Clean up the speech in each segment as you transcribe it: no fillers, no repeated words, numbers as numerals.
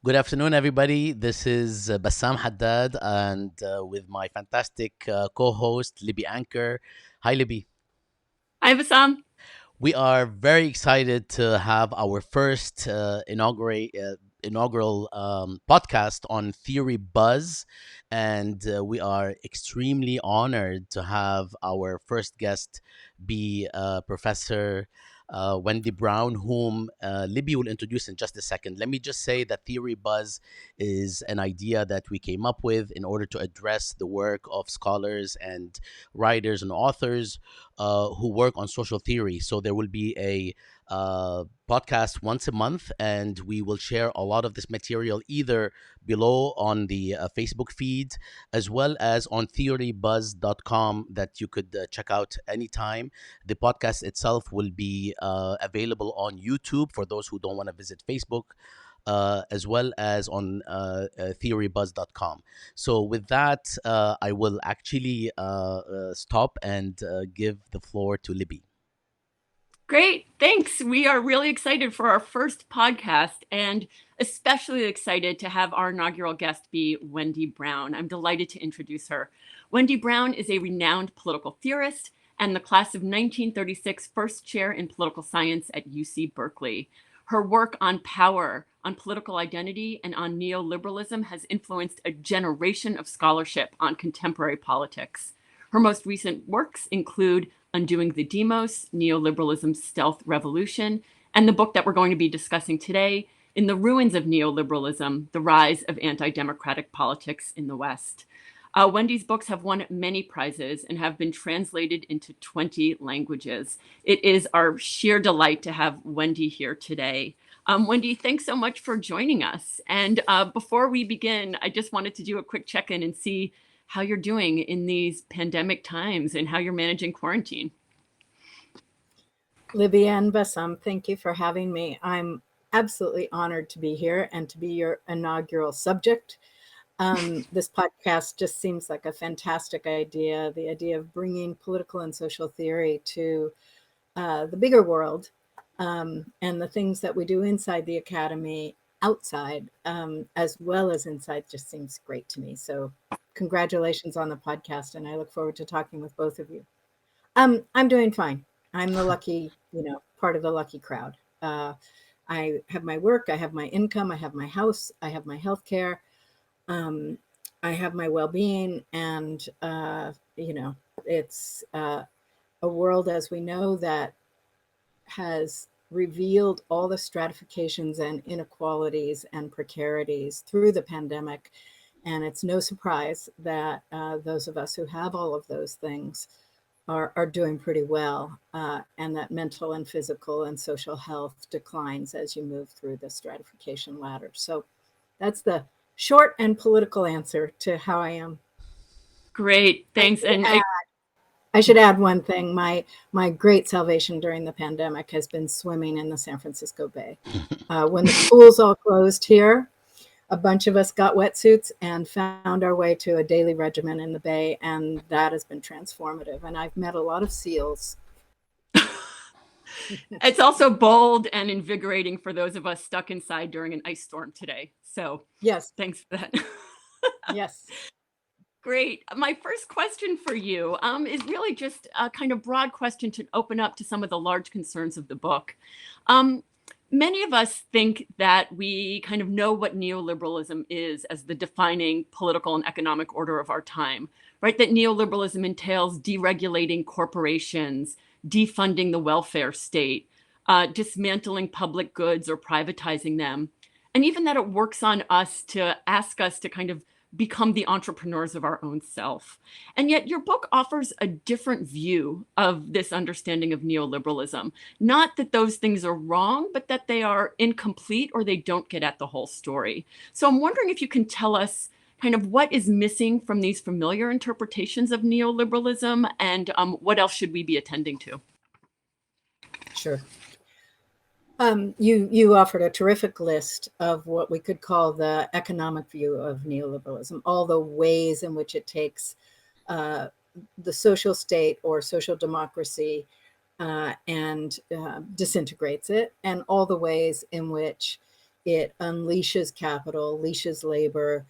Good afternoon, everybody. This is Bassam Haddad, and with my fantastic co-host Libby Anker. Hi, Libby. Hi, Bassam. We are very excited to have our first inaugural podcast on Theory Buzz, and we are extremely honored to have our first guest be Professor Wendy Brown, whom Libby will introduce in just a second. Let me just say that Theory Buzz is an idea that we came up with in order to address the work of scholars and writers and authors who work on social theory. So there will be a podcast once a month, and we will share a lot of this material either below on the Facebook feed as well as on theorybuzz.com that you could check out anytime. The podcast itself will be available on YouTube for those who don't want to visit Facebook. As well as on theorybuzz.com. So, with that, I will actually stop and give the floor to Libby. Great. Thanks. We are really excited for our first podcast and especially excited to have our inaugural guest be Wendy Brown. I'm delighted to introduce her. Wendy Brown is a renowned political theorist and the class of 1936 first chair in political science at UC Berkeley. Her work on power, on political identity, and on neoliberalism has influenced a generation of scholarship on contemporary politics. Her most recent works include Undoing the Demos, Neoliberalism's Stealth Revolution, and the book that we're going to be discussing today, In the Ruins of Neoliberalism, The Rise of Anti-Democratic Politics in the West. Wendy's books have won many prizes and have been translated into 20 languages. It is our sheer delight to have Wendy here today. Wendy, thanks so much for joining us. And before we begin, I just wanted to do a quick check-in and see how you're doing in these pandemic times and how you're managing quarantine. Libby and Bassam, thank you for having me. I'm absolutely honored to be here and to be your inaugural subject. This podcast just seems like a fantastic idea, the idea of bringing political and social theory to the bigger world, and the things that we do inside the academy outside, as well as inside, just seems great to me. So congratulations on the podcast, and I look forward to talking with both of you. I'm doing fine. I'm the lucky, part of the lucky crowd. I have my work, I have my income, I have my house, I have my health care, I have my well-being, and it's a world, as we know, that has revealed all the stratifications and inequalities and precarities through the pandemic. And it's no surprise that those of us who have all of those things are doing pretty well, and that mental and physical and social health declines as you move through the stratification ladder. So that's the short and political answer to how I am. Great, thanks. I should add one thing. My great salvation during the pandemic has been swimming in the San Francisco Bay. When the pools all closed here, a bunch of us got wetsuits and found our way to a daily regimen in the bay, and that has been transformative. And I've met a lot of seals. It's also bold and invigorating for those of us stuck inside during an ice storm today. So yes, thanks for that. Yes. Great. My first question for you is really just a kind of broad question to open up to some of the large concerns of the book. Many of us think that we kind of know what neoliberalism is as the defining political and economic order of our time, right? That neoliberalism entails deregulating corporations, defunding the welfare state, dismantling public goods or privatizing them, and even that it works on us to ask us to kind of become the entrepreneurs of our own self. And yet your book offers a different view of this understanding of neoliberalism. Not that those things are wrong, but that they are incomplete or they don't get at the whole story. So I'm wondering if you can tell us kind of what is missing from these familiar interpretations of neoliberalism, and what else should we be attending to? Sure. You offered a terrific list of what we could call the economic view of neoliberalism, all the ways in which it takes the social state or social democracy and disintegrates it, and all the ways in which It unleashes capital, leashes labor,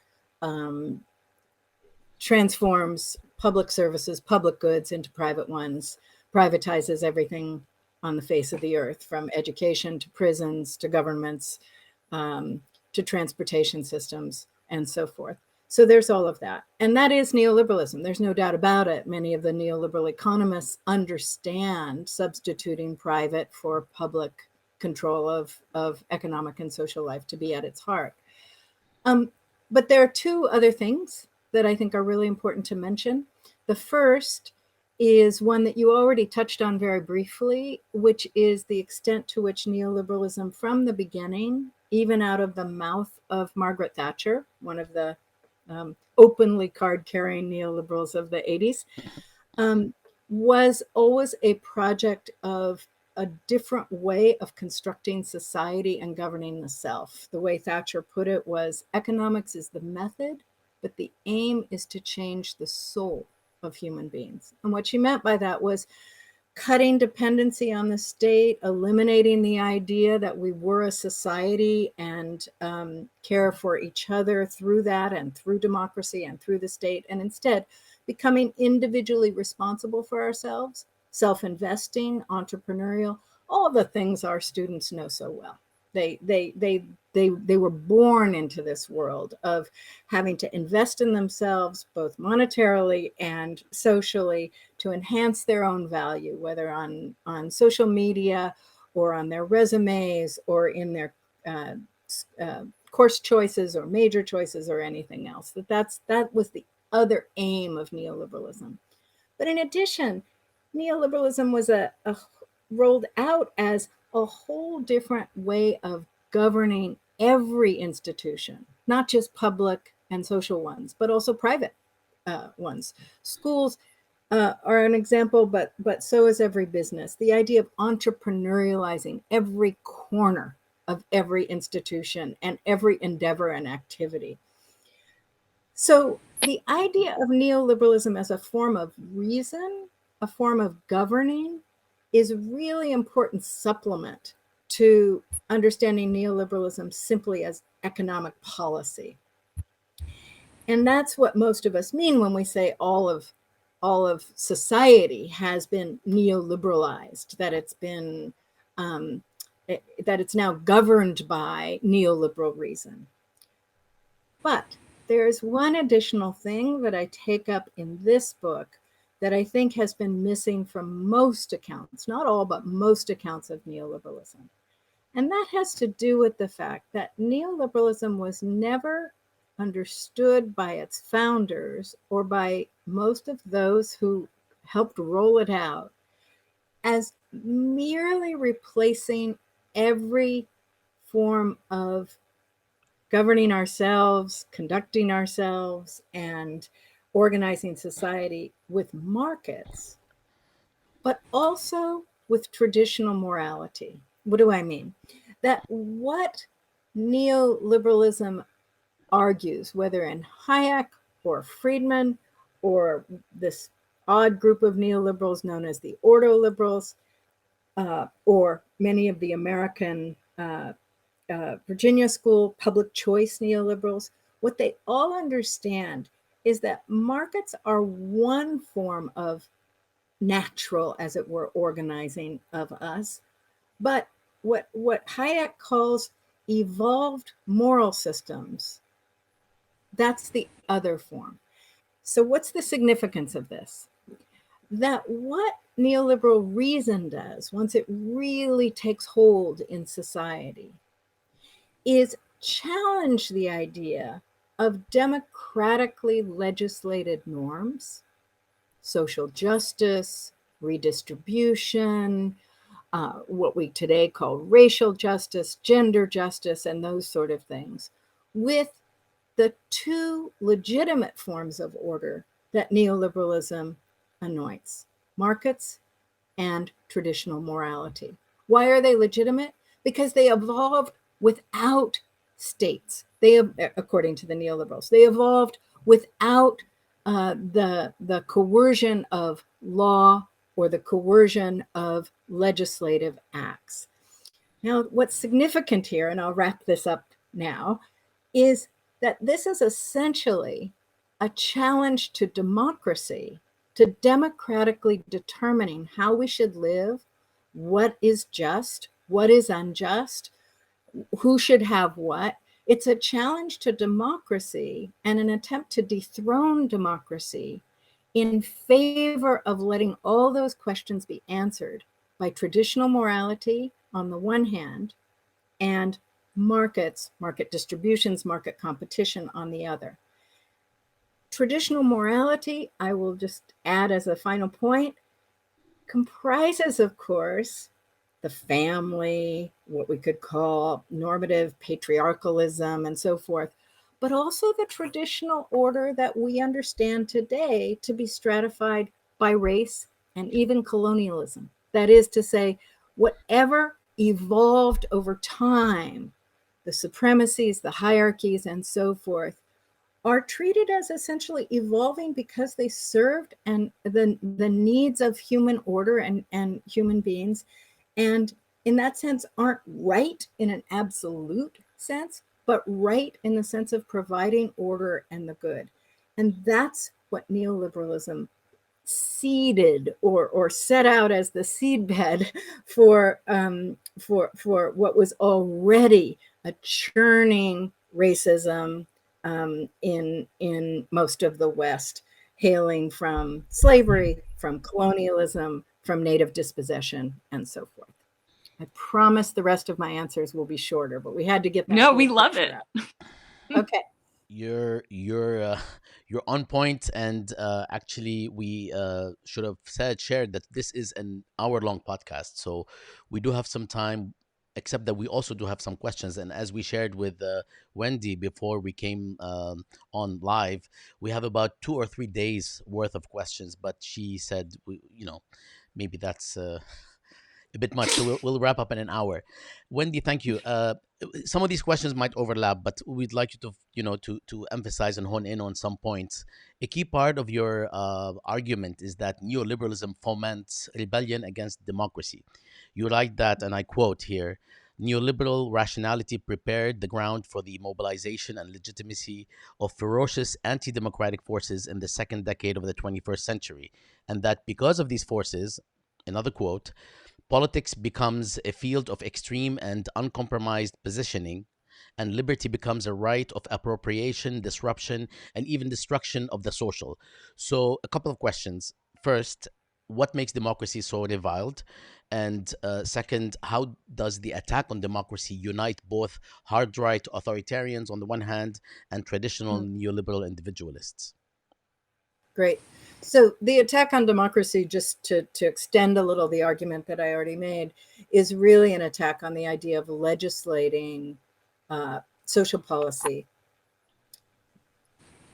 transforms public services, public goods into private ones, privatizes everything on the face of the earth, from education to prisons to governments, to transportation systems and so forth. So there's all of that. And that is neoliberalism. There's no doubt about it. Many of the neoliberal economists understand substituting private for public control of economic and social life to be at its heart. But there are two other things that I think are really important to mention. The first is one that you already touched on very briefly, which is the extent to which neoliberalism from the beginning, even out of the mouth of Margaret Thatcher, one of the openly card-carrying neoliberals of the 80s, was always a project of a different way of constructing society and governing the self. The way Thatcher put it was, economics is the method, but the aim is to change the soul of human beings. And what she meant by that was cutting dependency on the state, eliminating the idea that we were a society and care for each other through that and through democracy and through the state, and instead becoming individually responsible for ourselves, self-investing, entrepreneurial, all the things our students know so well. They were born into this world of having to invest in themselves, both monetarily and socially, to enhance their own value, whether on social media or on their resumes or in their course choices or major choices or anything else. That was the other aim of neoliberalism. But in addition, neoliberalism was rolled out as a whole different way of governing every institution, not just public and social ones, but also private ones. Schools are an example, but so is every business. The idea of entrepreneurializing every corner of every institution and every endeavor and activity. So the idea of neoliberalism as a form of reason, a form of governing, is a really important supplement to understanding neoliberalism simply as economic policy. And that's what most of us mean when we say all of society has been neoliberalized, that it's been that it's now governed by neoliberal reason. But there's one additional thing that I take up in this book that I think has been missing from most accounts, not all, but most accounts of neoliberalism. And that has to do with the fact that neoliberalism was never understood by its founders or by most of those who helped roll it out as merely replacing every form of governing ourselves, conducting ourselves, and organizing society with markets, but also with traditional morality. What do I mean? That what neoliberalism argues, whether in Hayek or Friedman or this odd group of neoliberals known as the ordo liberals, or many of the American Virginia School public choice neoliberals, what they all understand is that markets are one form of natural, as it were, organizing of us. But what Hayek calls evolved moral systems, that's the other form. So what's the significance of this? That what neoliberal reason does, once it really takes hold in society, is challenge the idea of democratically legislated norms, social justice, redistribution, what we today call racial justice, gender justice, and those sort of things, with the two legitimate forms of order that neoliberalism anoints: markets and traditional morality. Why are they legitimate? Because they evolved without states. They, according to the neoliberals, they evolved without the coercion of law or the coercion of legislative acts. Now, what's significant here, and I'll wrap this up now, is that this is essentially a challenge to democracy, to democratically determining how we should live, what is just, what is unjust, who should have what. It's a challenge to democracy and an attempt to dethrone democracy in favor of letting all those questions be answered by traditional morality on the one hand, and markets, market distributions, market competition on the other. Traditional morality, I will just add as a final point, comprises, of course, the family, what we could call normative patriarchalism, and so forth, but also the traditional order that we understand today to be stratified by race and even colonialism. That is to say, whatever evolved over time, the supremacies, the hierarchies, and so forth, are treated as essentially evolving because they served and the needs of human order and human beings, and in that sense aren't right in an absolute sense, but right in the sense of providing order and the good. And that's what neoliberalism seeded or set out as the seedbed for what was already a churning racism in most of the West, hailing from slavery, from colonialism, from native dispossession, and so forth. I promise the rest of my answers will be shorter, but we had to get that. No, we love it. Okay. You're on point, and actually we should have shared that this is an hour-long podcast, so we do have some time, except that we also do have some questions. And as we shared with Wendy before we came on live, we have about 2 or 3 days worth of questions, but she said maybe that's a bit much, so we'll wrap up in an hour. Wendy, thank you. Some of these questions might overlap, but we'd like you to to emphasize and hone in on some points. A key part of your argument is that neoliberalism foments rebellion against democracy. You write that, and I quote here: neoliberal rationality prepared the ground for the mobilization and legitimacy of ferocious anti-democratic forces in the second decade of the 21st century, and that because of these forces, another quote, politics becomes a field of extreme and uncompromised positioning, and liberty becomes a right of appropriation, disruption, and even destruction of the social. So, a couple of questions. First, what makes democracy so reviled? And second, how does the attack on democracy unite both hard right authoritarians on the one hand and traditional neoliberal individualists? Great. So the attack on democracy, just to extend a little the argument that I already made, is really an attack on the idea of legislating social policy,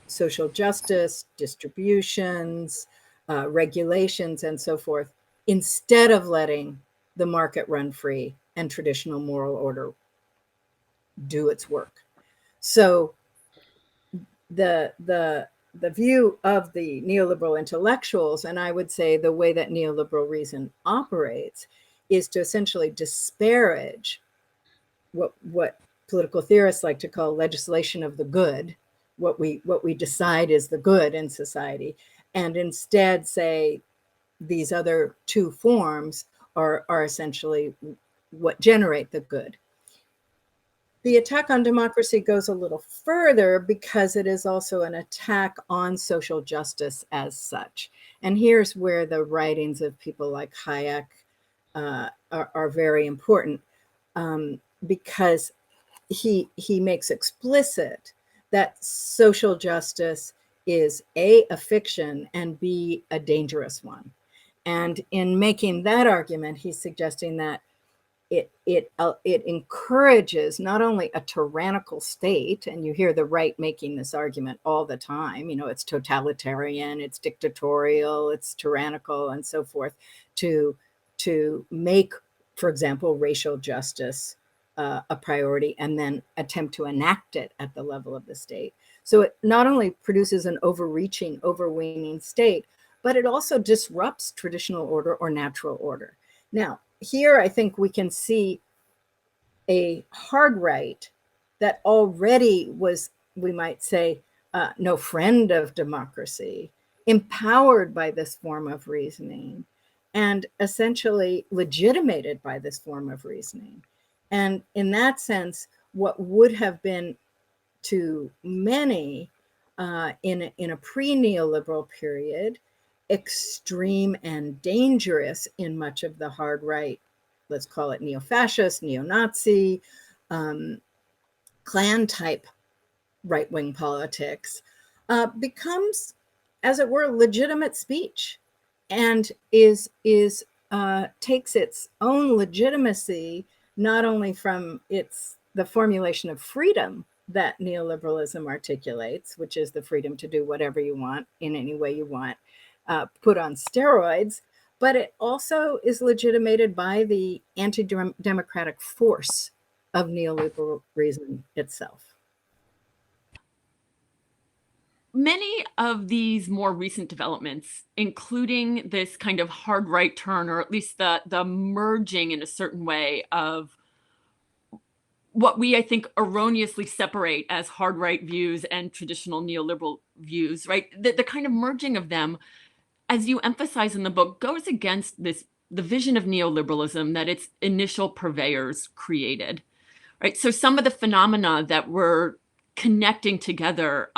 social justice, distributions, regulations, and so forth, instead of letting the market run free and traditional moral order do its work. So the view of the neoliberal intellectuals, and I would say the way that neoliberal reason operates, is to essentially disparage what political theorists like to call legislation of the good, what we decide is the good in society, and instead say these other two forms are essentially what generate the good. The attack on democracy goes a little further because it is also an attack on social justice as such. And here's where the writings of people like Hayek are very important, because he makes explicit that social justice is A, a fiction, and B, a dangerous one. And in making that argument, he's suggesting that it encourages not only a tyrannical state, and you hear the right making this argument all the time, it's totalitarian, it's dictatorial, it's tyrannical, and so forth, to make, for example, racial justice a priority and then attempt to enact it at the level of the state. So it not only produces an overreaching, overweening state, but it also disrupts traditional order or natural order. Now, here I think we can see a hard right that already was, we might say, no friend of democracy, empowered by this form of reasoning, and essentially legitimated by this form of reasoning. And in that sense, what would have been to many in a pre-neoliberal period extreme and dangerous in much of the hard right, let's call it neo-fascist, neo-Nazi, Klan type right-wing politics, becomes, as it were, legitimate speech, and takes its own legitimacy not only from the formulation of freedom that neoliberalism articulates, which is the freedom to do whatever you want in any way you want, put on steroids, but it also is legitimated by the anti-democratic force of neoliberal reason itself. Many of these more recent developments, including this kind of hard right turn, or at least the merging in a certain way of what we, I think, erroneously separate as hard right views and traditional neoliberal views, right? The kind of merging of them, as you emphasize in the book, goes against the vision of neoliberalism that its initial purveyors created, right? So some of the phenomena that we're connecting together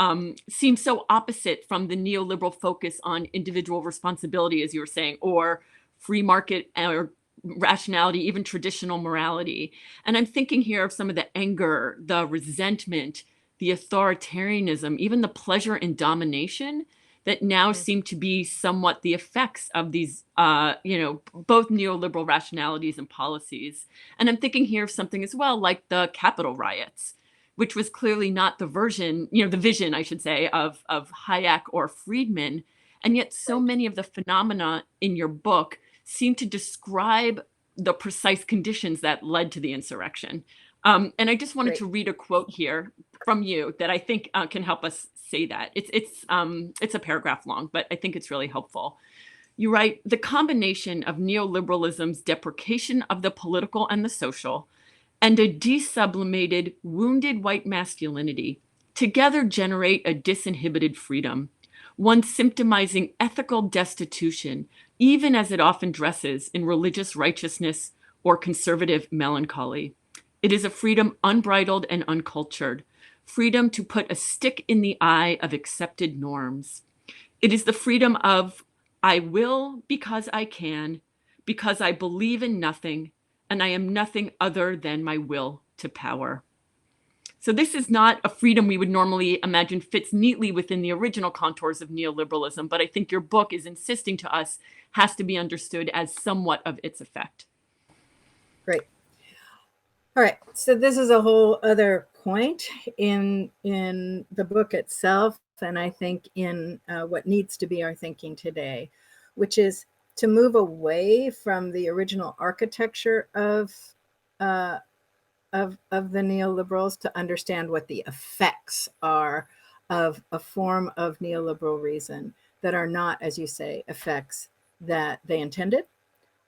seem so opposite from the neoliberal focus on individual responsibility, as you were saying, or free market or rationality, even traditional morality. And I'm thinking here of some of the anger, the resentment, the authoritarianism, even the pleasure in domination that now seem to be somewhat the effects of these, both neoliberal rationalities and policies. And I'm thinking here of something as well, like the Capitol riots, which was clearly not the vision, I should say, of Hayek or Friedman. And yet so many of the phenomena in your book seem to describe the precise conditions that led to the insurrection. And I just wanted to read a quote here from you that I think can help us say that. It's a paragraph long, but I think it's really helpful. You write, "The combination of neoliberalism's deprecation of the political and the social and a desublimated, wounded white masculinity together generate a disinhibited freedom, one symptomizing ethical destitution, even as it often dresses in religious righteousness or conservative melancholy. It is a freedom unbridled and uncultured, freedom to put a stick in the eye of accepted norms. It is the freedom of, I will because I can, because I believe in nothing, and I am nothing other than my will to power." So this is not a freedom we would normally imagine fits neatly within the original contours of neoliberalism, but I think your book is insisting to us has to be understood as somewhat of its effect. Great. All right. So this is a whole other point in the book itself, and I think in what needs to be our thinking today, which is to move away from the original architecture of the neoliberals to understand what the effects are of a form of neoliberal reason that are not, as you say, effects that they intended,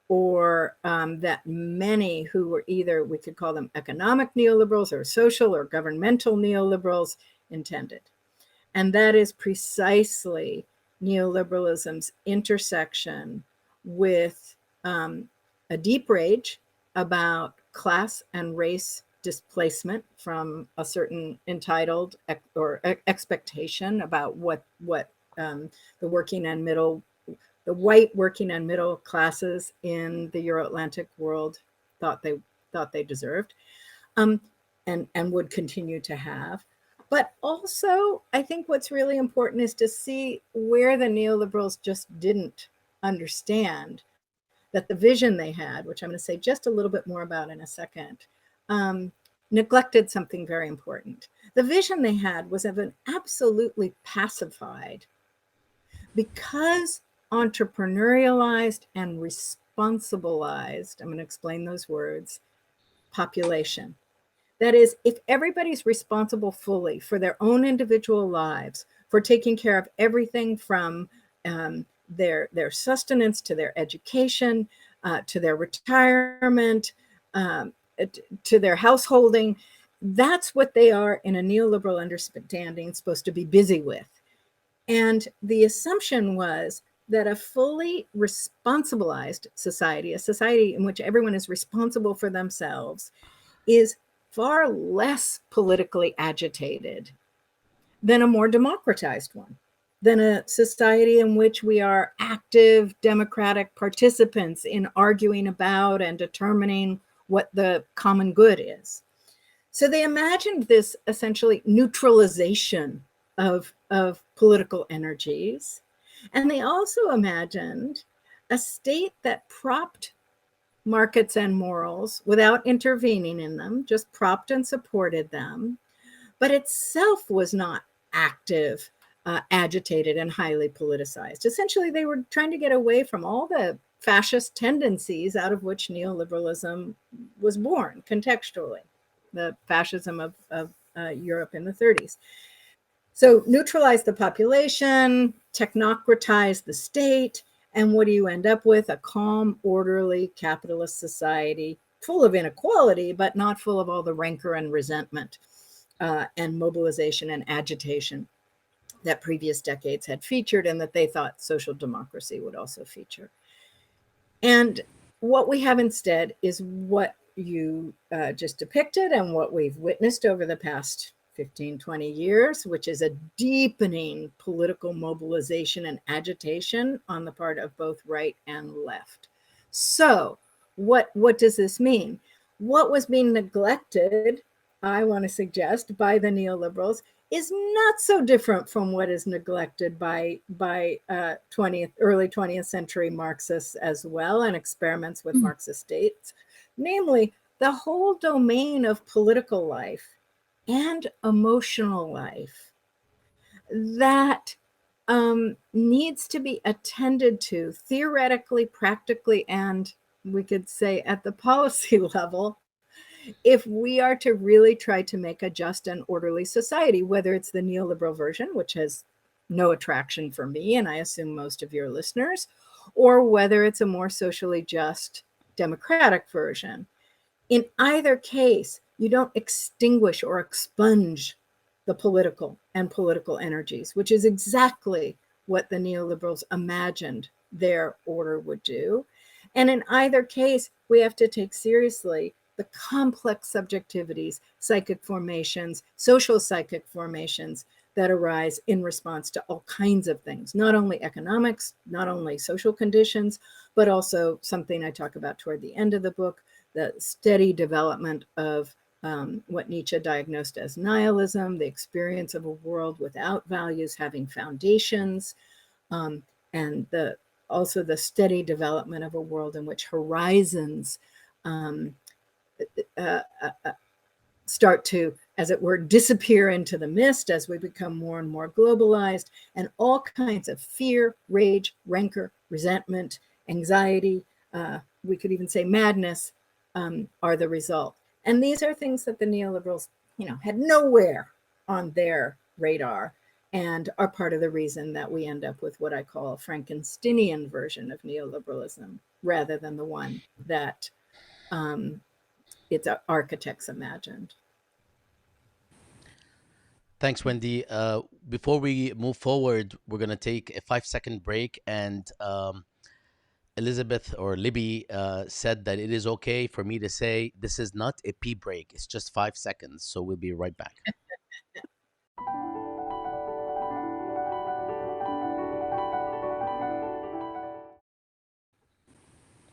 or that many who were either, we could call them economic neoliberals or social or governmental neoliberals, intended. And that is precisely neoliberalism's intersection with a deep rage about class and race displacement from a certain entitled or expectation about what the working and middle, the white working and middle classes in the Euro-Atlantic world thought they deserved, and would continue to have. But also, I think what's really important is to see where the neoliberals just didn't understand that the vision they had, which I'm going to say just a little bit more about in a second, neglected something very important. The vision they had was of an absolutely pacified, because entrepreneurialized and responsibilized, I'm going to explain those words, population. That is, if everybody's responsible fully for their own individual lives, for taking care of everything from their sustenance to their education, to their retirement, to their householding. That's what they are in a neoliberal understanding supposed to be busy with. And the assumption was that a fully responsibilized society, a society in which everyone is responsible for themselves, is far less politically agitated than a more democratized one, than a society in which we are active democratic participants in arguing about and determining what the common good is. So they imagined this essentially neutralization of political energies. And they also imagined a state that propped markets and morals without intervening in them, just propped and supported them, but itself was not active, agitated, and highly politicized. Essentially, they were trying to get away from all the fascist tendencies out of which neoliberalism was born contextually, the fascism of Europe in the 30s. So neutralize the population, technocratize the state, and what do you end up with? A calm, orderly capitalist society full of inequality, but not full of all the rancor and resentment and mobilization and agitation that previous decades had featured and that they thought social democracy would also feature. And what we have instead is what you just depicted and what we've witnessed over the past 15, 20 years, which is a deepening political mobilization and agitation on the part of both right and left. So what does this mean? What was being neglected, I want to suggest, by the neoliberals is not so different from what is neglected by early 20th century Marxists as well, and experiments with Marxist states, namely the whole domain of political life and emotional life that needs to be attended to theoretically, practically, and we could say at the policy level, if we are to really try to make a just and orderly society, whether it's the neoliberal version, which has no attraction for me, and I assume most of your listeners, or whether it's a more socially just democratic version. In either case, you don't extinguish or expunge the political and political energies, which is exactly what the neoliberals imagined their order would do. And in either case, we have to take seriously the complex subjectivities, psychic formations, social psychic formations that arise in response to all kinds of things, not only economics, not only social conditions, but also something I talk about toward the end of the book, the steady development of what Nietzsche diagnosed as nihilism, the experience of a world without values having foundations, and also the steady development of a world in which horizons start to, as it were, disappear into the mist as we become more and more globalized, and all kinds of fear, rage, rancor, resentment, anxiety, we could even say madness, are the result. And these are things that the neoliberals, had nowhere on their radar, and are part of the reason that we end up with what I call a Frankensteinian version of neoliberalism, rather than the one that its architects imagined. Thanks, Wendy. Before we move forward, we're going to take a 5-second break. And Elizabeth or Libby said that it is okay for me to say this is not a pee break. It's just 5 seconds. So we'll be right back.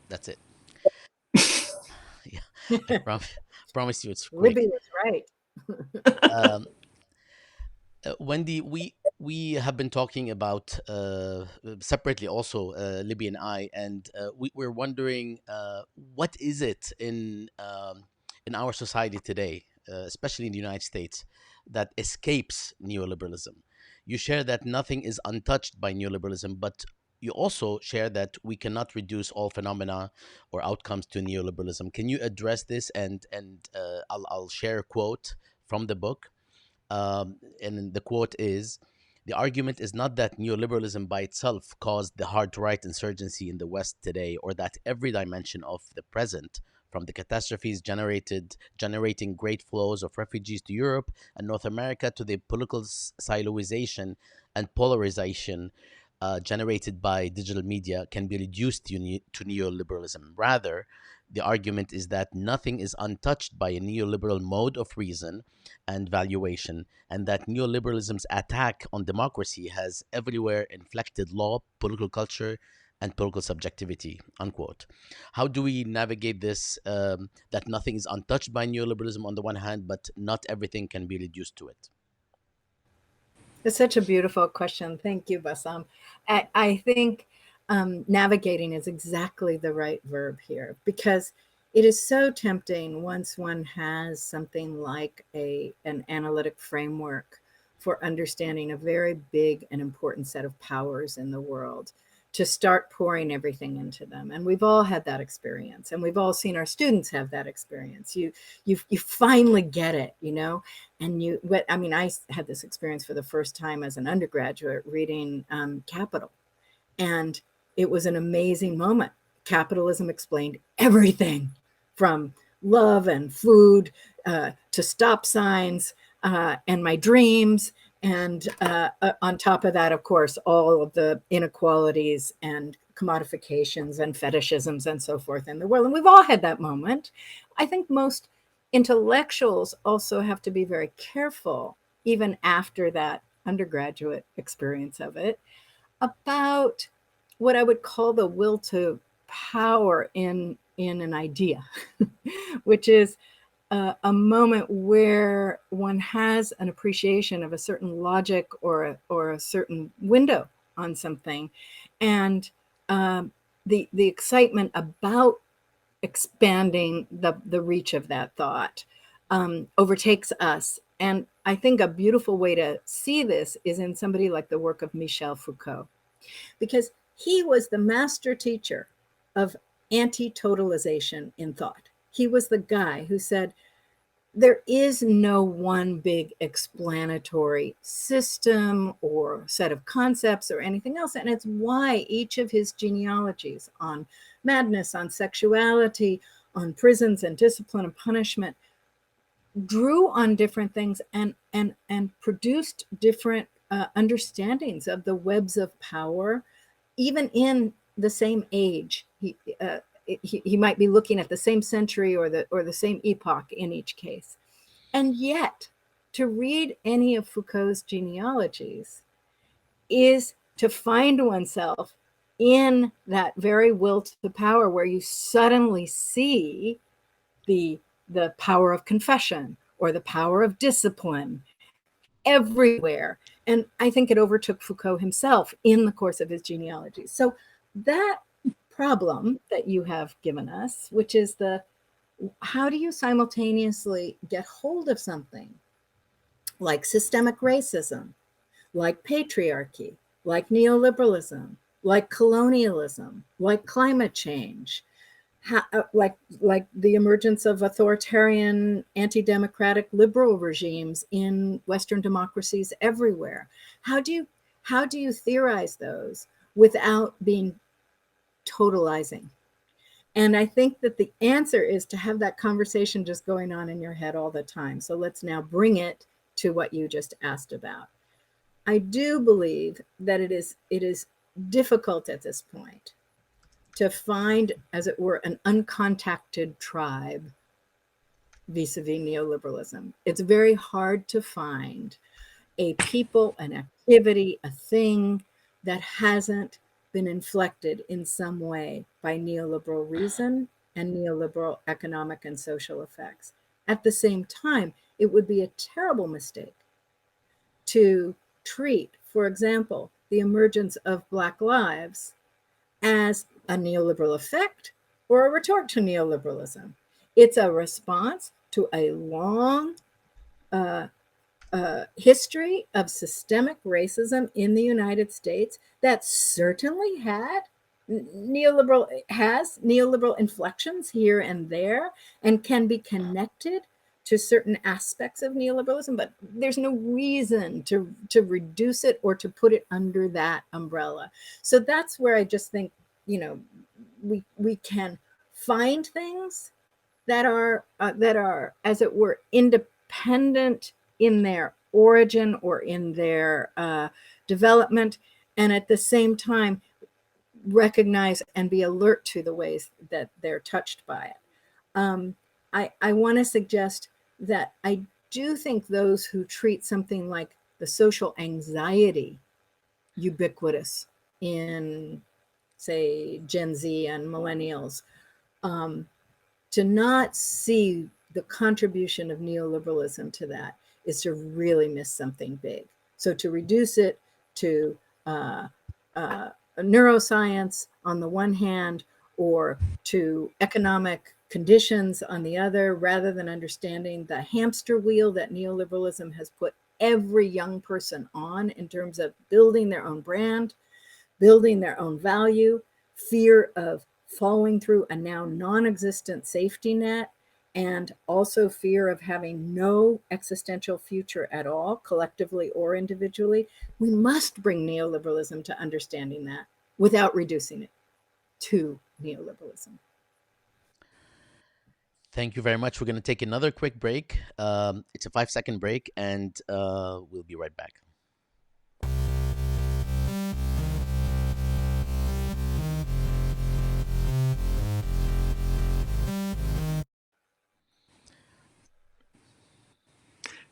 That's it. Yeah, I promise you it's quick. Libby was right. Um, Wendy, we have been talking about separately also, Libby and I, and we're wondering what is it in our society today, especially in the United States, that escapes neoliberalism. You share that nothing is untouched by neoliberalism, but you also share that we cannot reduce all phenomena or outcomes to neoliberalism. Can you address this? And I'll share a quote from the book, and the quote is: "The argument is not that neoliberalism by itself caused the hard right insurgency in the West today, or that every dimension of the present from the catastrophes generating great flows of refugees to Europe and North America to the political siloization and polarization generated by digital media can be reduced to neoliberalism. Rather, the argument is that nothing is untouched by a neoliberal mode of reason and valuation, and that neoliberalism's attack on democracy has everywhere inflected law, political culture, and political subjectivity, unquote. How do we navigate this, that nothing is untouched by neoliberalism on the one hand, but not everything can be reduced to it? It's such a beautiful question. Thank you, Bassam. I think navigating is exactly the right verb here, because it is so tempting once one has something like an analytic framework for understanding a very big and important set of powers in the world to start pouring everything into them. And we've all had that experience, and we've all seen our students have that experience. You finally get it, you know. And I had this experience for the first time as an undergraduate reading Capital, and it was an amazing moment. Capitalism explained everything from love and food to stop signs and my dreams. And on top of that, of course, all of the inequalities and commodifications and fetishisms and so forth in the world. And we've all had that moment. I think most intellectuals also have to be very careful, even after that undergraduate experience of it, about what I would call the will to power in an idea, which is a moment where one has an appreciation of a certain logic or a certain window on something, and the excitement about expanding the reach of that thought overtakes us. And I think a beautiful way to see this is in somebody like the work of Michel Foucault, because he was the master teacher of anti-totalization in thought. He was the guy who said, there is no one big explanatory system or set of concepts or anything else. And it's why each of his genealogies on madness, on sexuality, on prisons and discipline and punishment drew on different things and produced different understandings of the webs of power, even in the same age. He might be looking at the same century or the same epoch in each case. And yet, to read any of Foucault's genealogies is to find oneself in that very will to power, where you suddenly see the power of confession or the power of discipline everywhere. And I think it overtook Foucault himself in the course of his genealogy. So that problem that you have given us, which is how do you simultaneously get hold of something like systemic racism, like patriarchy, like neoliberalism, like colonialism, like climate change, like the emergence of authoritarian, anti-democratic liberal regimes in Western democracies everywhere? How do you theorize those without being totalizing? And I think that the answer is to have that conversation just going on in your head all the time. So let's now bring it to what you just asked about. I do believe that it is difficult at this point to find, as it were, an uncontacted tribe vis-a-vis neoliberalism. It's very hard to find a people, an activity, a thing that hasn't been inflected in some way by neoliberal reason and neoliberal economic and social effects. At the same time, it would be a terrible mistake to treat, for example, the emergence of Black lives as a neoliberal effect or a retort to neoliberalism. It's a response to a long history of systemic racism in the United States that certainly has neoliberal inflections here and there and can be connected to certain aspects of neoliberalism, but there's no reason to reduce it or to put it under that umbrella. So that's where I just think, we can find things that are, as it were, independent in their origin or in their development, and at the same time recognize and be alert to the ways that they're touched by it. I want to suggest that I do think those who treat something like the social anxiety ubiquitous in, say, Gen Z and millennials, to not see the contribution of neoliberalism to that is to really miss something big. So to reduce it to neuroscience on the one hand, or to economic conditions on the other, rather than understanding the hamster wheel that neoliberalism has put every young person on in terms of building their own brand, building their own value, fear of falling through a now non-existent safety net, and also fear of having no existential future at all, collectively or individually. We must bring neoliberalism to understanding that without reducing it to neoliberalism. Thank you very much. We're going to take another quick break. It's a 5-second break, and we'll be right back.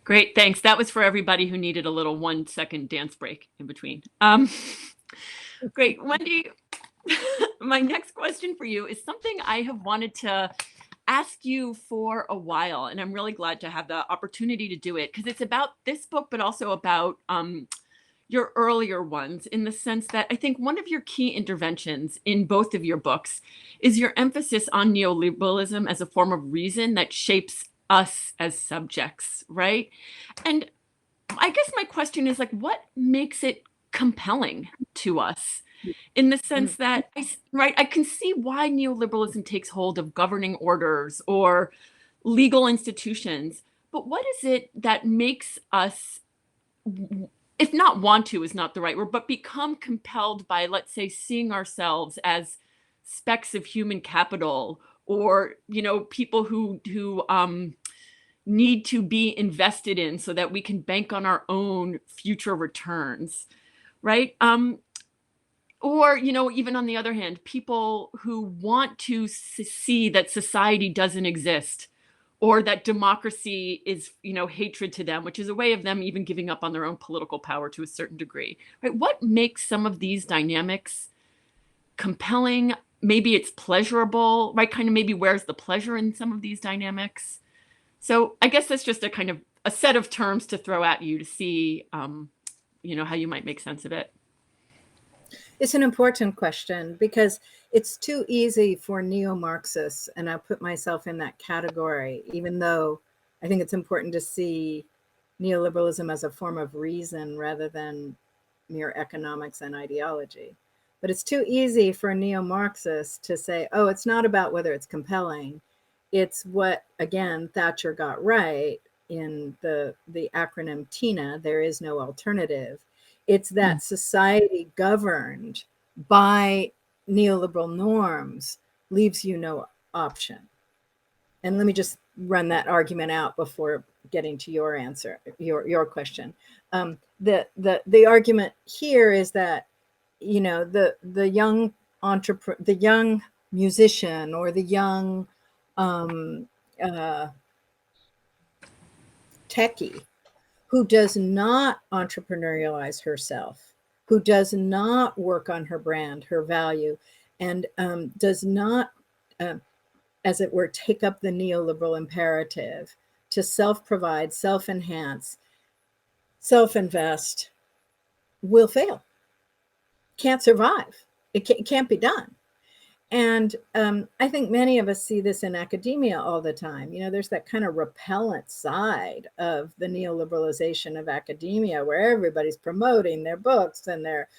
Great, thanks. That was for everybody who needed a little 1-second dance break in between. Great, Wendy, my next question for you is something I have wanted to ask you for a while, and I'm really glad to have the opportunity to do it, because it's about this book, but also about your earlier ones, in the sense that I think one of your key interventions in both of your books is your emphasis on neoliberalism as a form of reason that shapes us as subjects, right? And I guess my question is, like, what makes it compelling to us, in the sense that I can see why neoliberalism takes hold of governing orders or legal institutions, but what is it that makes us, if not want to is not the right word, but become compelled by, let's say, seeing ourselves as specks of human capital, or people who need to be invested in so that we can bank on our own future returns, right? Or, even on the other hand, people who want to see that society doesn't exist, or that democracy is, hatred to them, which is a way of them even giving up on their own political power to a certain degree, right? What makes some of these dynamics compelling? Maybe it's pleasurable, right? Kind of maybe where's the pleasure in some of these dynamics? So I guess that's just a kind of a set of terms to throw at you to see, how you might make sense of it. It's an important question, because it's too easy for neo-Marxists, and I'll put myself in that category, even though I think it's important to see neoliberalism as a form of reason rather than mere economics and ideology. But it's too easy for neo-Marxists to say, oh, it's not about whether it's compelling. It's what, again, Thatcher got right in the acronym TINA, there is no alternative. It's that society governed by neoliberal norms leaves you no option. And let me just run that argument out before getting to your answer, your question. The argument here is that, the young entrepreneur, the young musician, or the young techie who does not entrepreneurialize herself, who does not work on her brand, her value, and does not, as it were, take up the neoliberal imperative to self-provide, self-enhance, self-invest, will fail. Can't survive. It can't be done. And I think many of us see this in academia all the time. There's that kind of repellent side of the neoliberalization of academia, where everybody's promoting their books and their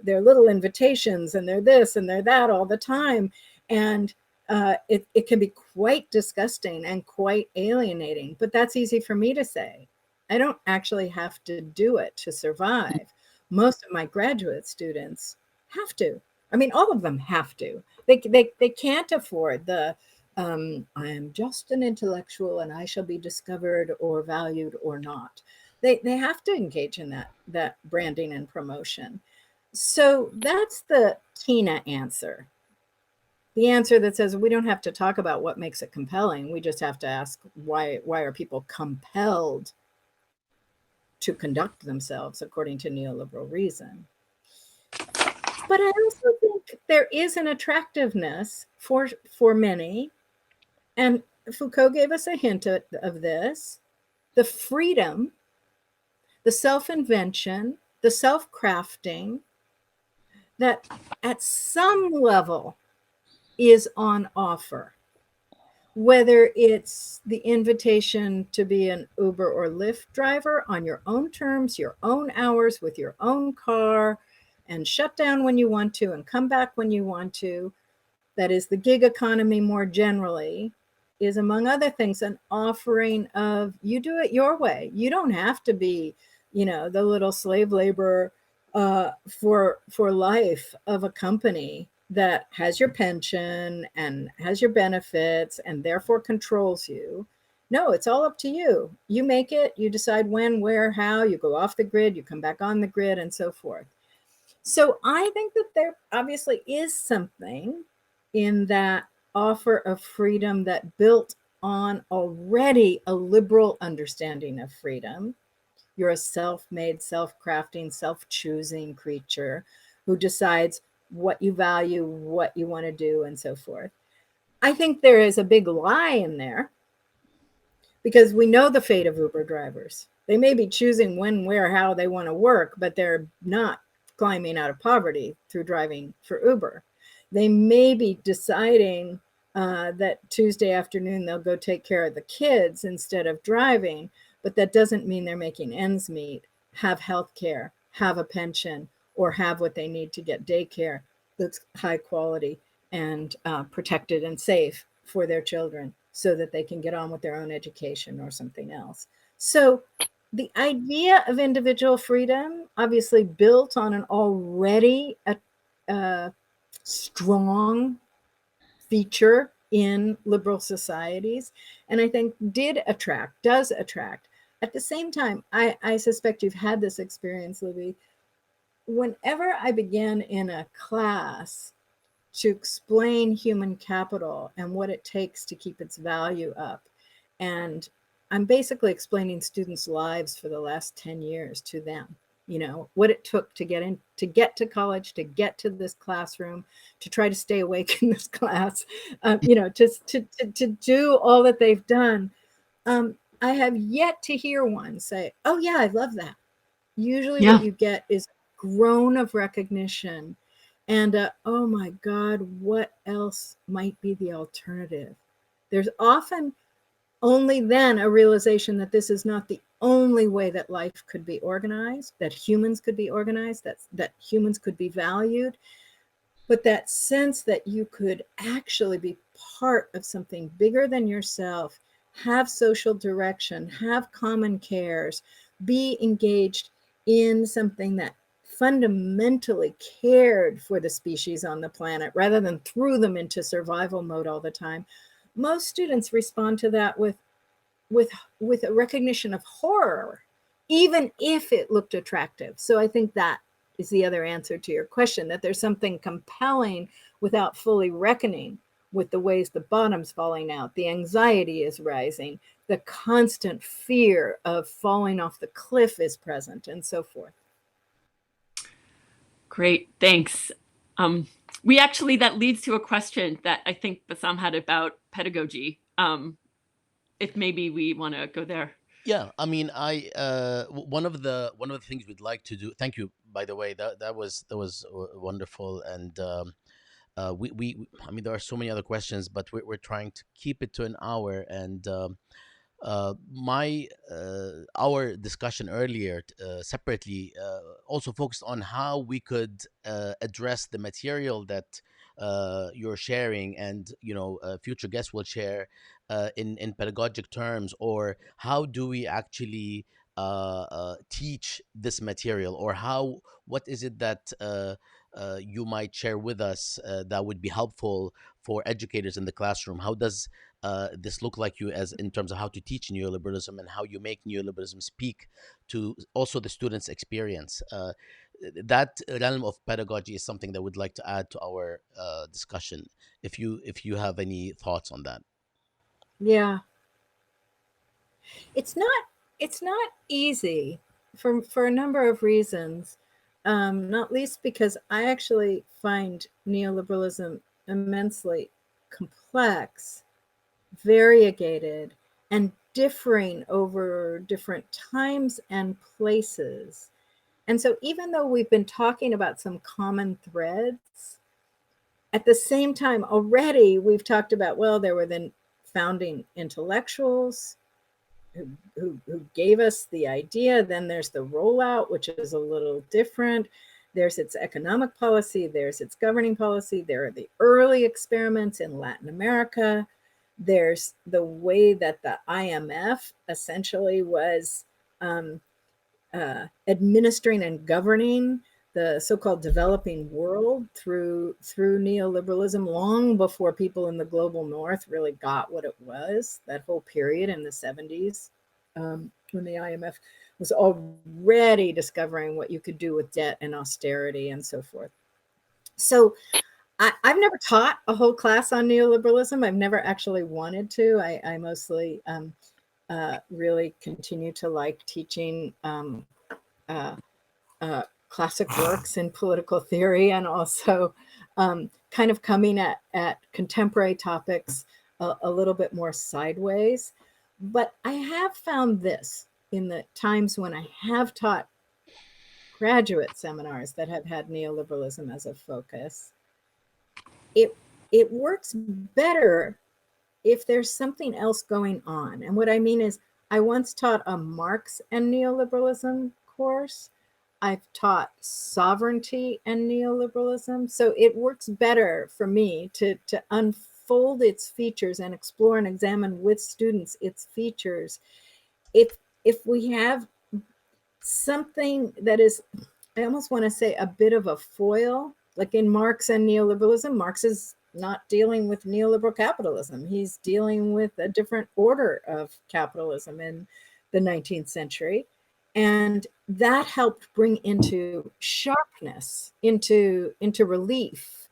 little invitations and their this and their that all the time. And it can be quite disgusting and quite alienating. But that's easy for me to say. I don't actually have to do it to survive. Most of my graduate students have to. I mean, all of them have to. They can't afford the I am just an intellectual and I shall be discovered or valued or not. They have to engage in that branding and promotion. So that's the Tina answer. The answer that says we don't have to talk about what makes it compelling. We just have to ask why are people compelled to conduct themselves according to neoliberal reason. But I also think there is an attractiveness for many, and Foucault gave us a hint of this, the freedom, the self-invention, the self-crafting that at some level is on offer. Whether it's the invitation to be an Uber or Lyft driver on your own terms, your own hours with your own car, and shut down when you want to and come back when you want to, that is the gig economy more generally, is among other things an offering of you do it your way. You don't have to be, the little slave labor for life of a company that has your pension and has your benefits and therefore controls you. No, it's all up to you. You make it, you decide when, where, how, you go off the grid, you come back on the grid, and so forth. So I think that there obviously is something in that offer of freedom that built on already a liberal understanding of freedom. You're a self-made, self-crafting, self-choosing creature who decides what you value, what you want to do, and so forth. I think there is a big lie in there because we know the fate of Uber drivers. They may be choosing when, where, how they want to work, but they're not climbing out of poverty through driving for Uber. They may be deciding that Tuesday afternoon they'll go take care of the kids instead of driving, but that doesn't mean they're making ends meet, have health care, have a pension, or have what they need to get daycare that's high quality and protected and safe for their children so that they can get on with their own education or something else. So the idea of individual freedom, obviously built on an already strong feature in liberal societies, and I think does attract. At the same time, I suspect you've had this experience, Libby. Whenever I began in a class to explain human capital and what it takes to keep its value up, and I'm basically explaining students' lives for the last 10 years to them, what it took to get to college, to get to this classroom, to try to stay awake in this class, to do all that they've done. I have yet to hear one say, oh yeah, I love that. Usually what you get is a groan of recognition and oh my God, what else might be the alternative? There's often only then a realization that this is not the only way that life could be organized, that humans could be organized, that humans could be valued, but that sense that you could actually be part of something bigger than yourself, have social direction, have common cares, be engaged in something that fundamentally cared for the species on the planet rather than threw them into survival mode all the time. Most students respond to that with a recognition of horror, even if it looked attractive. So I think that is the other answer to your question, that there's something compelling without fully reckoning with the ways the bottom's falling out, the anxiety is rising, the constant fear of falling off the cliff is present, and so forth. Great, thanks. That leads to a question that I think Bassam had about pedagogy. If maybe we want to go there. Yeah, I mean, one of the things we'd like to do. Thank you, by the way. That was wonderful, and I mean, there are so many other questions, but we're trying to keep it to an hour. And my our discussion earlier separately also focused on how we could address the material that you're sharing, and future guests will share in pedagogic terms, or how do we actually teach this material, or what is it that you might share with us that would be helpful for educators in the classroom? How does this look like you as in terms of how to teach neoliberalism and how you make neoliberalism speak to also the students' experience? That realm of pedagogy is something that we'd like to add to our discussion. If you have any thoughts on that. Yeah, it's not easy for a number of reasons, not least because I actually find neoliberalism immensely complex, variegated, and differing over different times and places. And so, even though we've been talking about some common threads, at the same time, already we've talked about, well, there were the founding intellectuals who gave us the idea. Then there's the rollout, which is a little different. There's its economic policy, there's its governing policy, there are the early experiments in Latin America. There's the way that the IMF essentially was administering and governing the so-called developing world through neoliberalism, long before people in the global north really got what it was. That whole period in the 70s, when the IMF was already discovering what you could do with debt and austerity and so forth. So I've never taught a whole class on neoliberalism. I've never actually wanted to. I mostly really continue to like teaching classic works in political theory, and also kind of coming at contemporary topics a little bit more sideways. But I have found this in the times when I have taught graduate seminars that have had neoliberalism as a focus. It works better if there's something else going on. And what I mean is, I once taught a Marx and neoliberalism course. I've taught sovereignty and neoliberalism. So it works better for me to unfold its features and explore and examine with students its features if we have something that is, I almost want to say, a bit of a foil. Like in Marx and neoliberalism, Marx is not dealing with neoliberal capitalism. He's dealing with a different order of capitalism in the 19th century. And that helped bring into sharpness, into relief,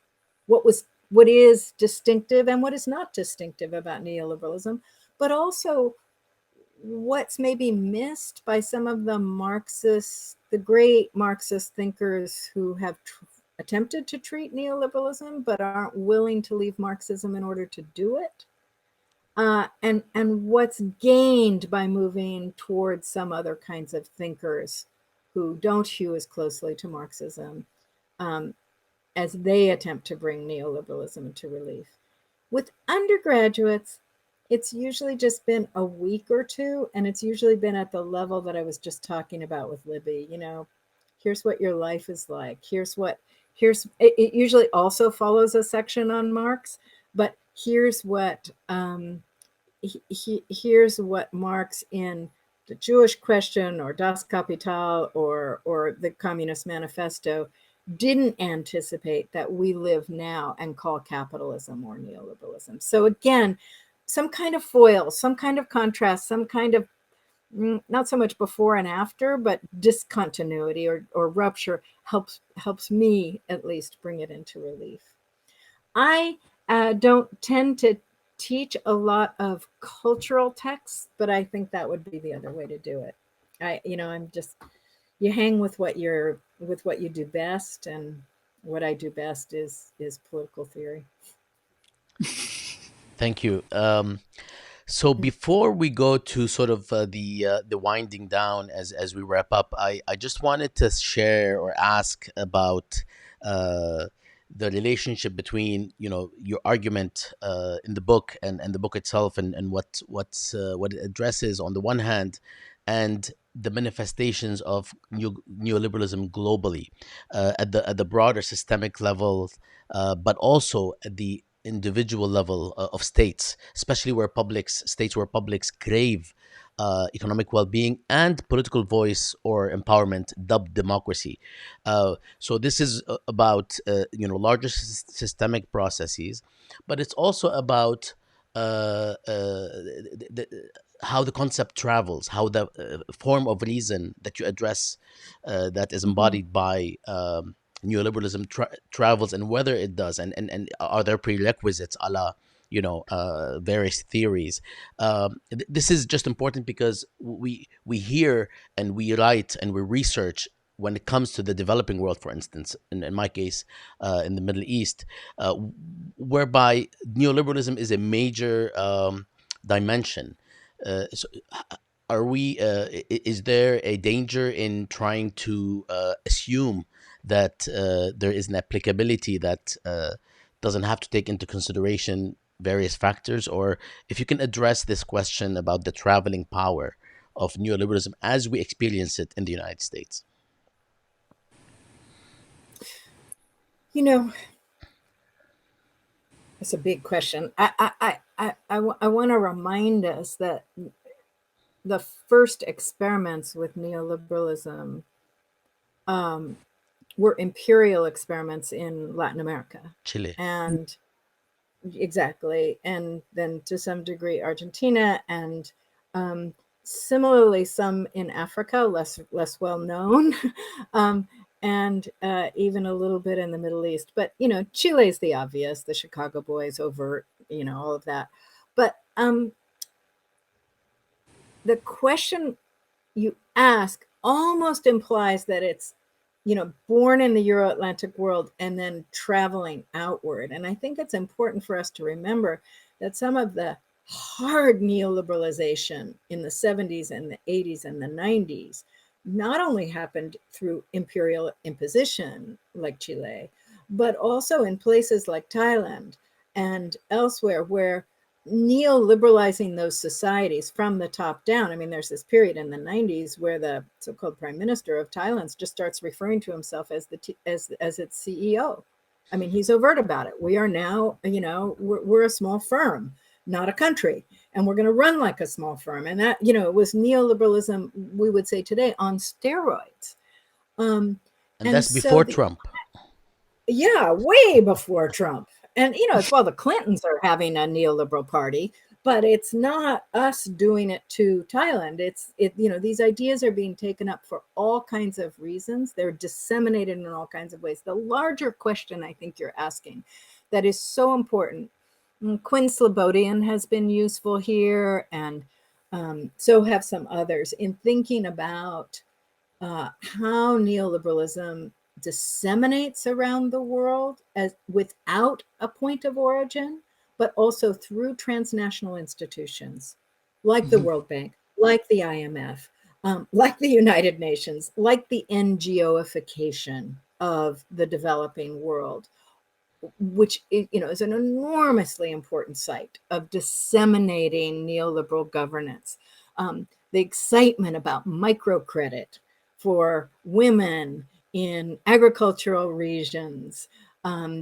what is distinctive and what is not distinctive about neoliberalism, but also what's maybe missed by some of the great Marxist thinkers who have attempted to treat neoliberalism but aren't willing to leave Marxism in order to do it. And what's gained by moving towards some other kinds of thinkers who don't hew as closely to Marxism as they attempt to bring neoliberalism into relief. With undergraduates, it's usually just been a week or two, and it's usually been at the level that I was just talking about with Libby. Here's what your life is like. It usually also follows a section on Marx, but here's what Marx in the Jewish Question or Das Kapital or the Communist Manifesto didn't anticipate that we live now and call capitalism or neoliberalism. So again, some kind of foil, some kind of contrast, some kind of not so much before and after, but discontinuity or rupture helps me at least bring it into relief. I don't tend to teach a lot of cultural texts, but I think that would be the other way to do it. I'm just, you hang with what you do best, and what I do best is political theory. Thank you. So before we go to sort of the winding down as we wrap up, I just wanted to share or ask about the relationship between your argument in the book and the book itself, and what it addresses on the one hand, and the manifestations of neoliberalism globally at the broader systemic level, but also at the individual level of states, especially where publics crave economic well-being and political voice or empowerment, dubbed democracy. So this is about larger systemic processes, but it's also about how the concept travels, how the form of reason that you address that is Mhm. embodied by neoliberalism travels, and whether it does, and are there prerequisites a la various theories. This is just important because we hear and we write and we research when it comes to the developing world, for instance, in my case, in the Middle East, whereby neoliberalism is a major dimension. So are we? Is there a danger in trying to assume that there is an applicability that doesn't have to take into consideration various factors? Or if you can address this question about the traveling power of neoliberalism as we experience it in the United States. You know, it's a big question. I want to remind us that the first experiments with neoliberalism were imperial experiments in Latin America. Chile. And exactly. And then to some degree, Argentina, and similarly, some in Africa, less well known. And even a little bit in the Middle East. But, Chile's the obvious, the Chicago Boys, overt, all of that. But the question you ask almost implies that it's, born in the Euro-Atlantic world and then traveling outward. And I think it's important for us to remember that some of the hard neoliberalization in the 70s and the 80s and the 90s not only happened through imperial imposition like Chile, but also in places like Thailand and elsewhere where neoliberalizing those societies from the top down. I mean, there's this period in the 90s where the so-called prime minister of Thailand just starts referring to himself as as its CEO. I mean, he's overt about it. We are now, we're a small firm, not a country, and we're going to run like a small firm. And that, it was neoliberalism, we would say today, on steroids. And And that's so before Trump. yeah, way before Trump. And, it's while the Clintons are having a neoliberal party, but it's not us doing it to Thailand. These ideas are being taken up for all kinds of reasons. They're disseminated in all kinds of ways. The larger question I think you're asking that is so important. Quinn Slobodian has been useful here, and so have some others in thinking about how neoliberalism disseminates around the world as without a point of origin, but also through transnational institutions like the Mhm. World Bank, like the IMF, like the United Nations, like the NGOification of the developing world, which is an enormously important site of disseminating neoliberal governance. The excitement about microcredit for women in agricultural regions,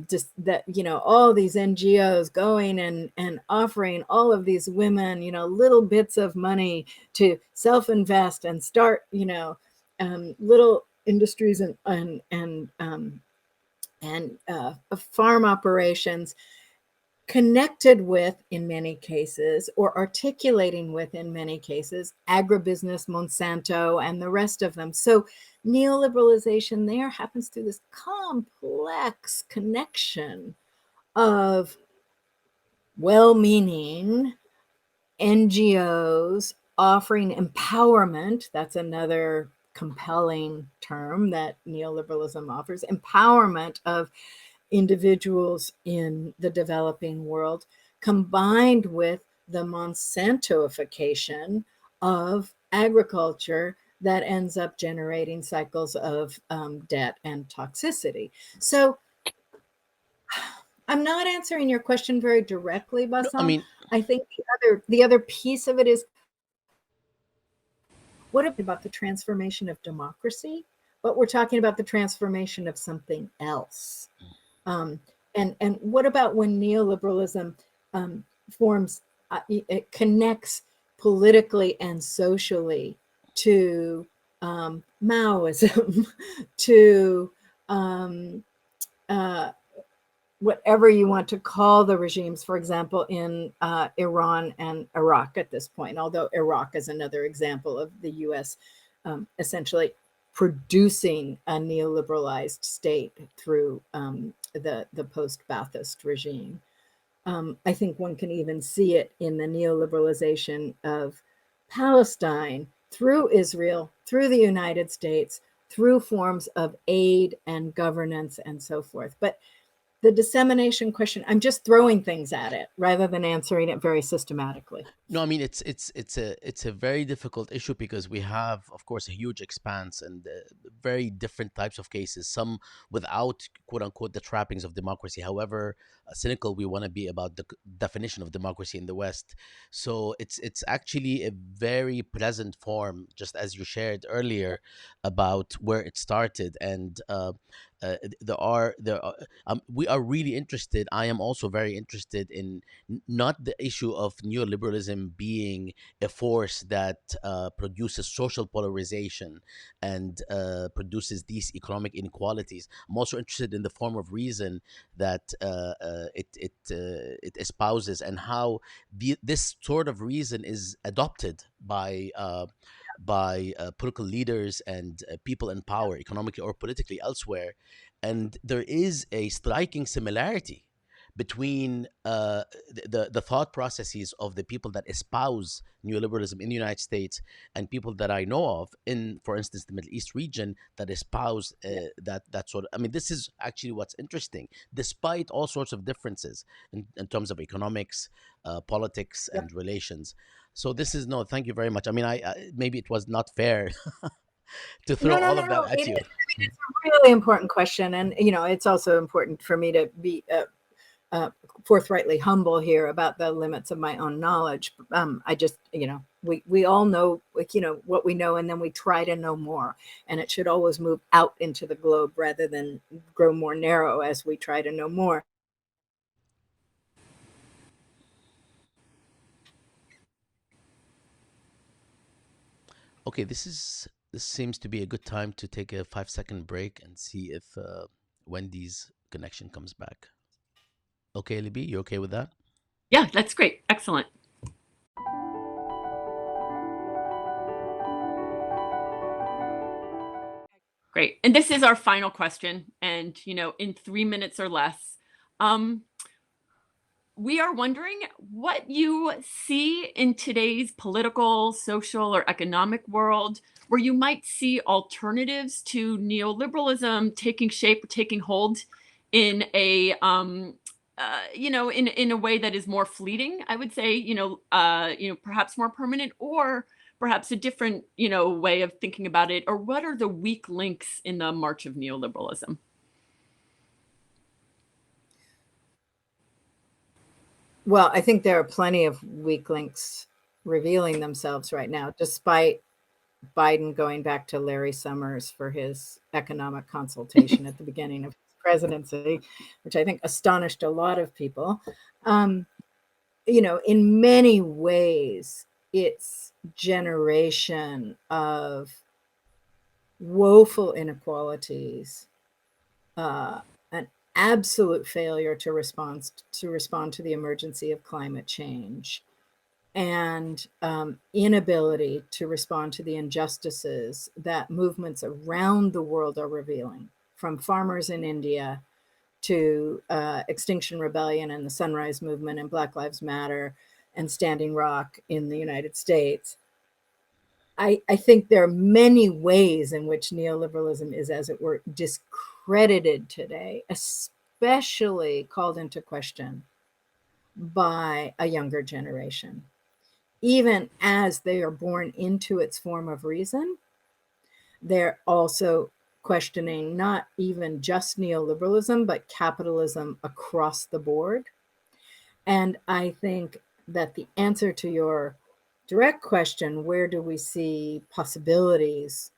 just that all these NGOs going and offering all of these women little bits of money to self-invest and start little industries and farm operations, connected with, in many cases, or articulating with, in many cases, agribusiness, Monsanto, and the rest of them. So neoliberalization there happens through this complex connection of well-meaning NGOs offering empowerment. That's another compelling term that neoliberalism offers, empowerment of individuals in the developing world, combined with the Monsantoification of agriculture that ends up generating cycles of debt and toxicity. So I'm not answering your question very directly, No, I Bassam. mean, I think the other piece of it is, what about the transformation of democracy? But we're talking about the transformation of something else. Um, and what about when neoliberalism forms, it connects politically and socially to Maoism, to whatever you want to call the regimes, for example, in Iran and Iraq at this point, although Iraq is another example of the US essentially producing a neoliberalized state through the post-Ba'athist regime. I think one can even see it in the neoliberalization of Palestine through Israel, through the United States, through forms of aid and governance and so forth. But the dissemination question, I'm just throwing things at it rather than answering it very systematically. No, I mean it's a very difficult issue because we have, of course, a huge expanse and very different types of cases. Some without quote unquote the trappings of democracy. However cynical we want to be about the definition of democracy in the West. So it's actually a very pleasant form, just as you shared earlier about where it started. And we are really interested. I am also very interested in not the issue of neoliberalism being a force that produces social polarization and produces these economic inequalities. I'm also interested in the form of reason that it espouses, and how this sort of reason is adopted by political leaders and people in power, economically or politically elsewhere. And there is a striking similarity between the thought processes of the people that espouse neoliberalism in the United States and people that I know of in, for instance, the Middle East region that espouse that sort of. I mean, this is actually what's interesting, despite all sorts of differences in terms of economics, politics, Yep. and relations. So this is no. Thank you very much. I mean, I maybe it was not fair to throw No, no, all no, of that no. at you. It's a really important question. And, it's also important for me to be forthrightly humble here about the limits of my own knowledge. I just, we all know, what we know, and then we try to know more. And it should always move out into the globe rather than grow more narrow as we try to know more. Okay, this seems to be a good time to take a 5-second break and see if Wendy's connection comes back. Okay, Libby, you okay with that? Yeah, that's great. Excellent. Great. And this is our final question. And, in 3 minutes or less, we are wondering what you see in today's political, social, or economic world where you might see alternatives to neoliberalism taking shape or taking hold in a in a way that is more fleeting, I would say, perhaps more permanent, or perhaps a different, way of thinking about it. Or what are the weak links in the march of neoliberalism? Well, I think there are plenty of weak links revealing themselves right now, despite Biden going back to Larry Summers for his economic consultation at the beginning of his presidency, which I think astonished a lot of people. In many ways, it's generation of woeful inequalities, an absolute failure to respond to the emergency of climate change, and inability to respond to the injustices that movements around the world are revealing, from farmers in India to Extinction Rebellion and the Sunrise Movement and Black Lives Matter and Standing Rock in the United States. I think there are many ways in which neoliberalism is, as it were, discredited today, especially called into question by a younger generation. Even as they are born into its form of reason, they're also questioning not even just neoliberalism, but capitalism across the board. And I think that the answer to your direct question, where do we see possibilities,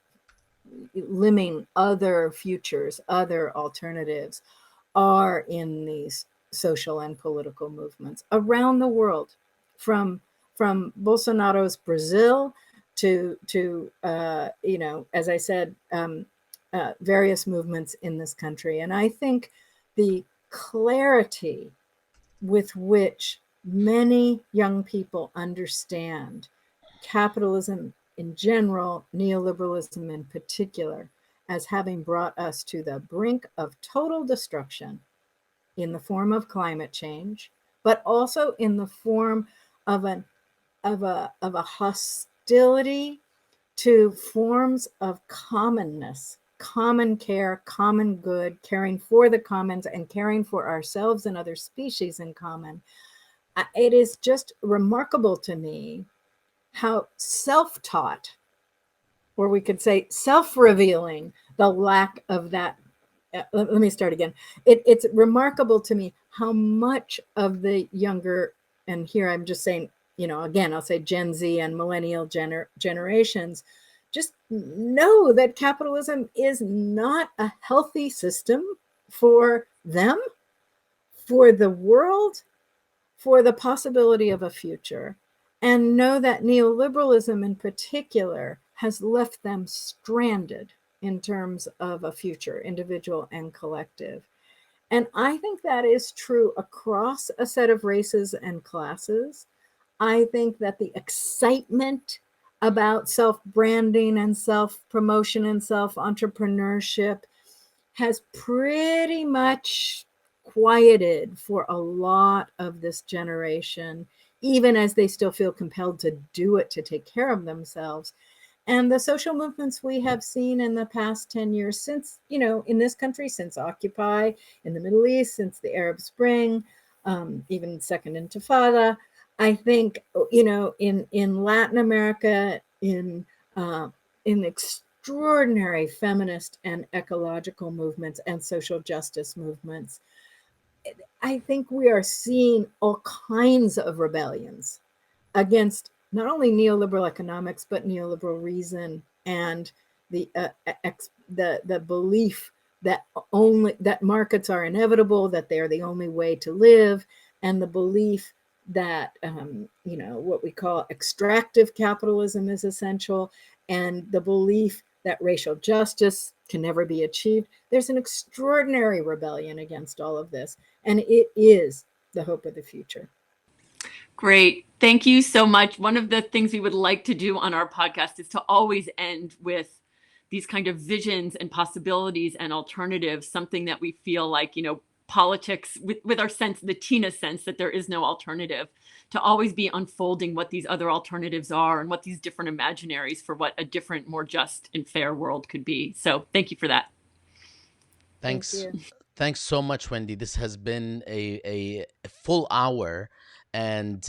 limning other futures, other alternatives, are in these social and political movements around the world, from from Bolsonaro's Brazil to as I said, various movements in this country. And I think the clarity with which many young people understand capitalism in general, neoliberalism in particular, as having brought us to the brink of total destruction in the form of climate change, but also in the form of a hostility to forms of commonness, common care, common good, caring for the commons and caring for ourselves and other species in common. It is just remarkable to me how self-taught, or we could say self-revealing, the lack of that. Let me start again. It's remarkable to me how much of the younger, and here I'm just saying, again, I'll say Gen Z and millennial generations, just know that capitalism is not a healthy system for them, for the world, for the possibility of a future, and know that neoliberalism in particular has left them stranded in terms of a future, individual and collective. And I think that is true across a set of races and classes. I think that the excitement about self-branding and self-promotion and self-entrepreneurship has pretty much quieted for a lot of this generation, even as they still feel compelled to do it to take care of themselves. And the social movements we have seen in the past 10 years since, in this country, since Occupy, in the Middle East, since the Arab Spring, even Second Intifada, I think, in Latin America, in extraordinary feminist and ecological movements and social justice movements, I think we are seeing all kinds of rebellions against not only neoliberal economics, but neoliberal reason and the the belief that markets are inevitable, that they are the only way to live, and the belief that what we call extractive capitalism is essential, and the belief that racial justice can never be achieved. There's an extraordinary rebellion against all of this, and it is the hope of the future. Great. Thank you so much. One of the things we would like to do on our podcast is to always end with these kind of visions and possibilities and alternatives, something that we feel like, politics with our sense, the Tina sense that there is no alternative, to always be unfolding what these other alternatives are and what these different imaginaries for what a different, more just and fair world could be. So thank you for that. Thanks. Thank you. Thanks so much, Wendy. This has been a full hour, and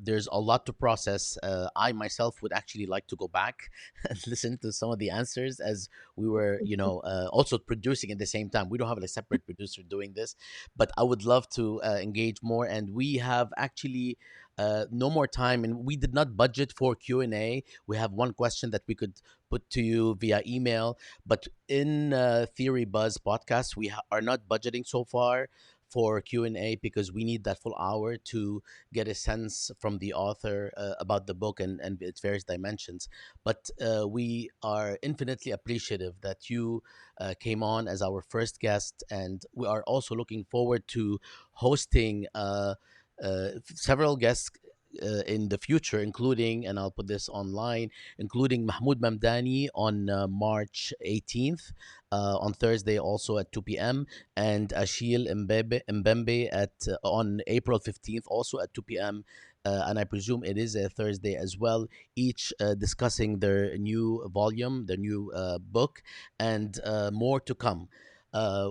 there's a lot to process. I myself would actually like to go back and listen to some of the answers as we were, also producing at the same time. We don't have a separate producer doing this, but I would love to engage more. And we have actually no more time, and we did not budget for Q&A. We have one question that we could put to you via email, but in Theory Buzz podcast, we are not budgeting so far for Q&A because we need that full hour to get a sense from the author about the book and its various dimensions. But we are infinitely appreciative that you came on as our first guest, and we are also looking forward to hosting several guests in the future, including, and I'll put this online, including Mahmoud Mamdani on March 18th, on Thursday also at 2 p.m., and Achille Mbembe on April 15th also at 2 p.m., and I presume it is a Thursday as well, each discussing their new volume, their new book, and more to come.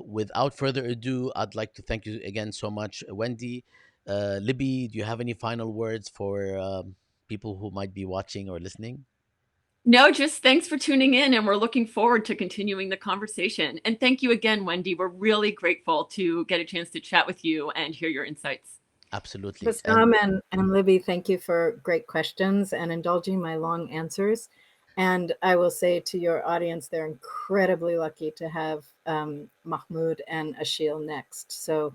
Without further ado, I'd like to thank you again so much, Wendy. Libby, do you have any final words for people who might be watching or listening? No, just thanks for tuning in, and we're looking forward to continuing the conversation. And thank you again, Wendy. We're really grateful to get a chance to chat with you and hear your insights. Absolutely. Bassam and Libby, thank you for great questions and indulging my long answers. And I will say to your audience, they're incredibly lucky to have Mahmoud and Achille next. So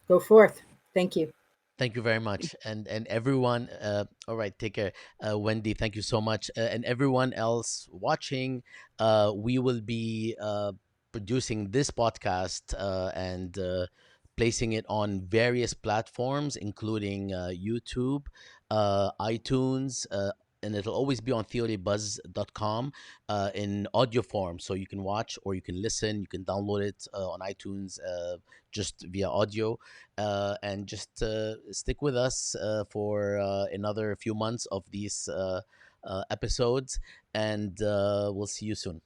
go forth. Thank you. Thank you very much, and everyone. All right, take care, Wendy. Thank you so much, and everyone else watching. We will be producing this podcast and placing it on various platforms, including YouTube, iTunes. And it'll always be on theorybuzz.com in audio form. So you can watch or you can listen. You can download it on iTunes just via audio and just stick with us for another few months of these episodes, and we'll see you soon.